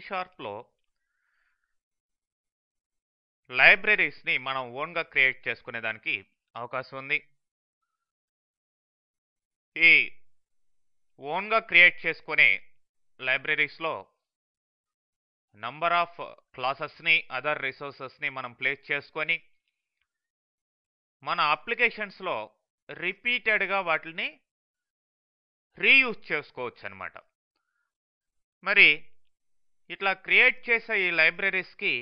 షార్ప్లో లైబ్రరీస్ని మనం ఓన్గా క్రియేట్ చేసుకునే దానికి అవకాశం ఉంది. ఈ ఓన్గా క్రియేట్ చేసుకునే లైబ్రరీస్లో నంబర్ ఆఫ్ క్లాసెస్ని అదర్ రిసోర్సెస్ని మనం ప్లేస్ చేసుకొని మన అప్లికేషన్స్లో రిపీటెడ్గా వాటిని రీయూజ్ చేసుకోవచ్చు అనమాట. మరి ఇట్లా క్రియేట్ చేసే ఈ లైబ్రరీస్కి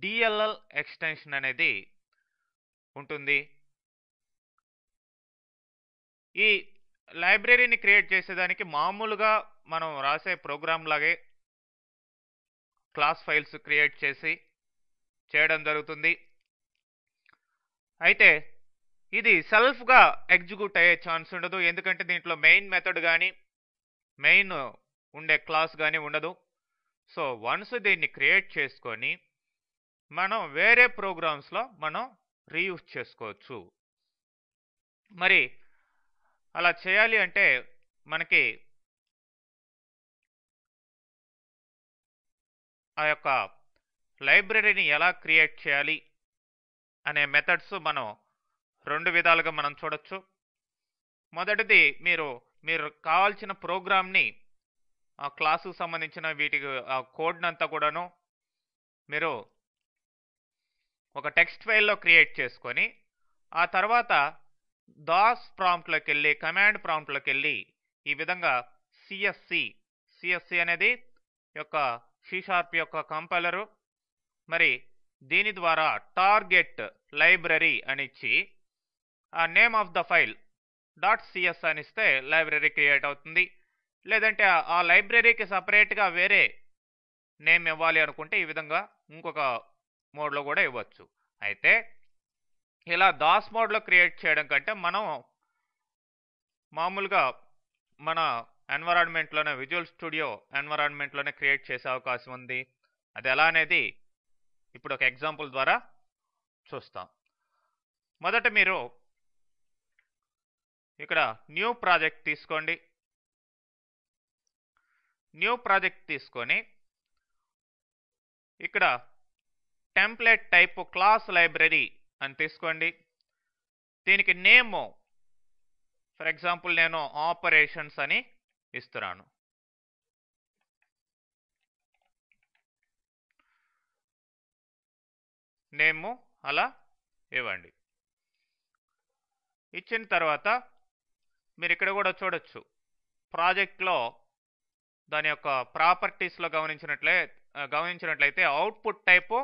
డిఎల్ఎల్ ఎక్స్టెన్షన్ అనేది ఉంటుంది. ఈ లైబ్రరీని క్రియేట్ చేసేదానికి మామూలుగా మనం రాసే ప్రోగ్రామ్ లాగే క్లాస్ ఫైల్స్ క్రియేట్ చేసి చేయడం జరుగుతుంది. అయితే ఇది సెల్ఫ్గా ఎగ్జిక్యూట్ అయ్యే ఛాన్స్ ఉండదు, ఎందుకంటే దీంట్లో మెయిన్ మెథడ్ కానీ మెయిన్ ఉండే క్లాస్ కానీ ఉండదు. సో వన్స్ దీన్ని క్రియేట్ చేసుకొని మనం వేరే ప్రోగ్రామ్స్లో మనం రీయూజ్ చేసుకోవచ్చు. మరి అలా చేయాలి అంటే మనకి ఆ యొక్క లైబ్రరీని ఎలా క్రియేట్ చేయాలి అనే మెథడ్స్ మనం రెండు విధాలుగా మనం చూడొచ్చు. మొదటిది మీరు కావాల్సిన ప్రోగ్రామ్ని ఆ క్లాసుకు సంబంధించిన వీటికి ఆ కోడ్నంతా కూడాను మీరు ఒక టెక్స్ట్ ఫైల్లో క్రియేట్ చేసుకొని ఆ తర్వాత దాస్ ప్రాంప్ట్లోకి వెళ్ళి కమాండ్ ప్రాంప్ట్లోకి వెళ్ళి ఈ విధంగా సిఎస్సి అనేది యొక్క షార్ప్ యొక్క కంపైలరు, మరి దీని ద్వారా టార్గెట్ లైబ్రరీ అని ఇచ్చి ఆ name of the file .cs అని ఇస్తే లైబ్రరీ క్రియేట్ అవుతుంది. లేదంటే ఆ లైబ్రరీకి సపరేట్గా వేరే నేమ్ ఇవ్వాలి అనుకుంటే ఈ విధంగా ఇంకొక మోడ్లో కూడా ఇవ్వచ్చు. అయితే ఇలా దాస్ మోడ్లో క్రియేట్ చేయడం కంటే మనం మామూలుగా మన ఎన్విరాన్మెంట్లోనే విజువల్ స్టూడియో ఎన్విరాన్మెంట్లోనే క్రియేట్ చేసే అవకాశం ఉంది. అది ఎలా అనేది ఇప్పుడు ఒక ఎగ్జాంపుల్ ద్వారా చూస్తాం. మొదట మీరు ఇక్కడ న్యూ ప్రాజెక్ట్ తీసుకోండి. న్యూ ప్రాజెక్ట్ తీసుకొని ఇక్కడ టెంప్లెట్ టైప్ క్లాస్ లైబ్రరీ అని తీసుకోండి. దీనికి నేమ్ ఫర్ ఎగ్జాంపుల్ నేను ఆపరేషన్స్ అని ఇస్తున్నాను. నేమ్ అలా ఇవ్వండి. ఇచ్చిన తర్వాత మీరు ఇక్కడ కూడా చూడొచ్చు ప్రాజెక్ట్లో దాని యొక్క ప్రాపర్టీస్లో గమనించినట్లయితే అవుట్పుట్ టైపు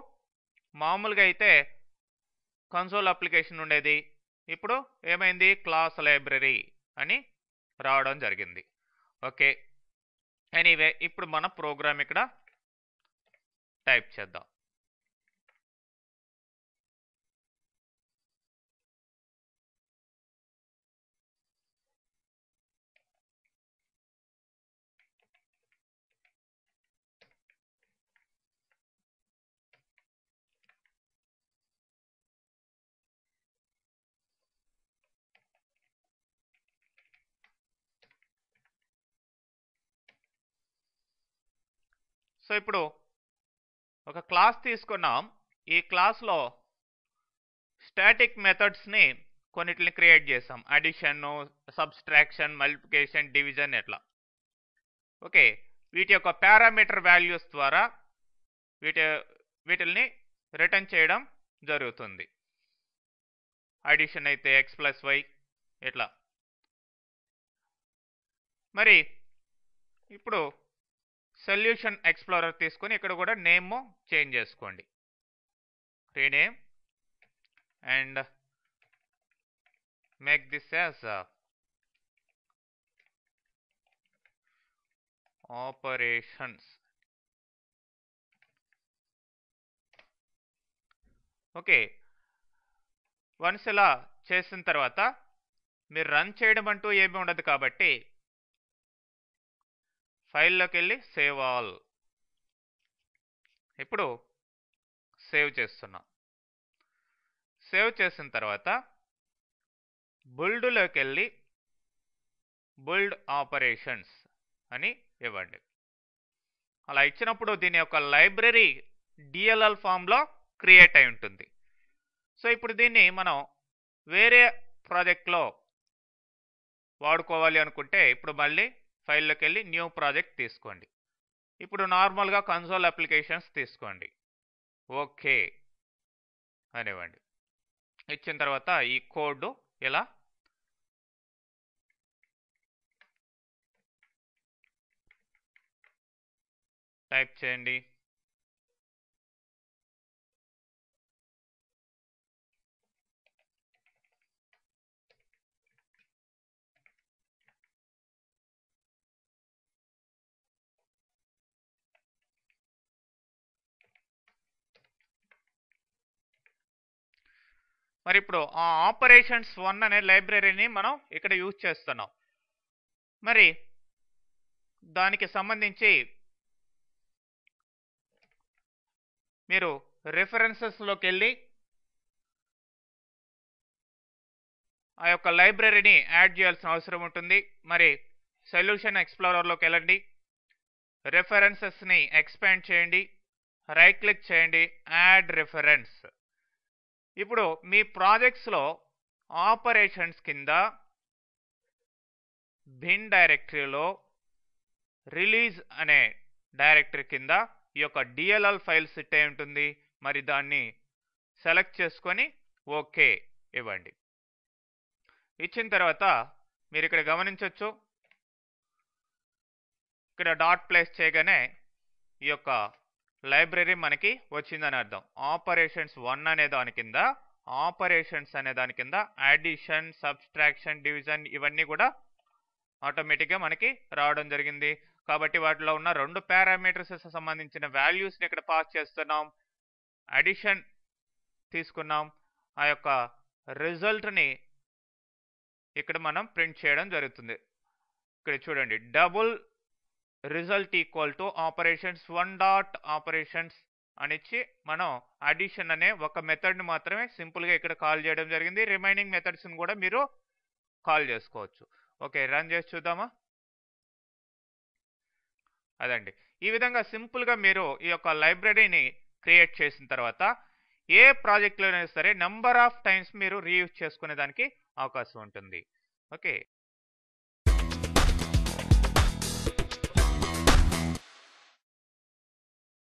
మామూలుగా అయితే కన్సోల్ అప్లికేషన్ ఉండేది, ఇప్పుడు ఏమైంది క్లాస్ లైబ్రరీ అని రావడం జరిగింది. ఓకే, ఎనీవే ఇప్పుడు మన ప్రోగ్రామ్ ఇక్కడ టైప్ చేద్దాం. సో ఇప్పుడు ఒక క్లాస్ తీసుకున్నాం. ఈ క్లాస్లో స్టాటిక్ మెథడ్స్ని కొన్నిటిని క్రియేట్ చేసాం, అడిషన్, సబ్స్ట్రాక్షన్, మల్టిప్లికేషన్, డివిజన్ ఎట్లా. ఓకే, వీటి యొక్క పారామీటర్ వాల్యూస్ ద్వారా వీటిని రిటర్న్ చేయడం జరుగుతుంది. అడిషన్ అయితే x+y ఇట్లా. మరి ఇప్పుడు సొల్యూషన్ ఎక్స్ప్లోరర్ తీసుకొని ఇక్కడ కూడా నేమ్ చేంజ్ చేసుకోండి, rename and make this as operations. Okay, once ఇలా చేసిన తర్వాత మీరు రన్ చేయడం అంటూ ఏమీ ఉండదు కాబట్టి ఫైల్లోకి వెళ్ళి సేవ్ ఆల్. ఇప్పుడు సేవ్ చేస్తున్నాం. సేవ్ చేసిన తర్వాత బుల్డ్లోకి వెళ్ళి బుల్డ్ ఆపరేషన్స్ అని ఇవ్వండి. అలా ఇచ్చినప్పుడు దీని యొక్క లైబ్రరీ డిఎల్ఎల్ ఫామ్లో క్రియేట్ అయి ఉంటుంది. సో ఇప్పుడు దీన్ని మనం వేరే ప్రాజెక్ట్లో వాడుకోవాలి అనుకుంటే ఇప్పుడు మళ్ళీ ఫైల్లోకి వెళ్ళి న్యూ ప్రాజెక్ట్ తీసుకోండి. ఇప్పుడు నార్మల్గా కన్సోల్ అప్లికేషన్స్ తీసుకోండి. ఓకే అనివ్వండి. ఇచ్చిన తర్వాత ఈ కోడ్ ఇలా టైప్ చేయండి. మరి ఇప్పుడు ఆ ఆపరేషన్స్ 1 అనే లైబ్రరీని మనం ఇక్కడ యూజ్ చేస్తున్నాం. మరి దానికి సంబంధించి మీరు రెఫరెన్సెస్లోకి వెళ్ళి ఆ యొక్క లైబ్రరీని యాడ్ చేయాల్సిన అవసరం ఉంటుంది. మరి సొల్యూషన్ ఎక్స్ప్లోరర్లోకి వెళ్ళండి, రెఫరెన్సెస్ని ఎక్స్పాండ్ చేయండి, రైట్ క్లిక్ చేయండి, యాడ్ రెఫరెన్స్. ఇప్పుడు మీ ప్రాజెక్ట్స్లో ఆపరేషన్స్ కింద బిన్ డైరెక్టరీలో రిలీజ్ అనే డైరెక్టరీ కింద ఈ యొక్క డిఎల్ఎల్ ఫైల్ సెట్ అయి ఉంటుంది. మరి దాన్ని సెలెక్ట్ చేసుకొని ఓకే ఇవ్వండి. ఇచ్చిన తర్వాత మీరు ఇక్కడ గమనించవచ్చు, ఇక్కడ డాట్ ప్లేస్ చేయగానే ఈ యొక్క లైబ్రరీ మనకి వచ్చిందని అర్థం. ఆపరేషన్స్ 1 అనే దాని కింద, ఆపరేషన్స్ అనే దాని కింద అడిషన్, సబ్స్ట్రాక్షన్, డివిజన్ ఇవన్నీ కూడా ఆటోమేటిక్గా మనకి రావడం జరిగింది. కాబట్టి వాటిలో ఉన్న 2 పారామీటర్స్ సంబంధించిన వాల్యూస్ని ఇక్కడ పాస్ చేస్తున్నాం. అడిషన్ తీసుకున్నాం, ఆ యొక్క రిజల్ట్ని ఇక్కడ మనం ప్రింట్ చేయడం జరుగుతుంది. ఇక్కడ చూడండి, double result equal to operations 1 dot operations అనిచ్చి మనం అడిషన్ అనే ఒక మెథడ్ని మాత్రమే సింపుల్గా ఇక్కడ కాల్ చేయడం జరిగింది. రిమైనింగ్ మెథడ్స్ని కూడా మీరు కాల్ చేసుకోవచ్చు. ఓకే, రన్ చేసి చూద్దామా? అదండి, ఈ విధంగా సింపుల్గా మీరు ఈ యొక్క లైబ్రరీని క్రియేట్ చేసిన తర్వాత ఏ ప్రాజెక్ట్లోనైనా సరే నెంబర్ ఆఫ్ టైమ్స్ మీరు రీయూజ్ చేసుకునే దానికి అవకాశం ఉంటుంది. ఓకే.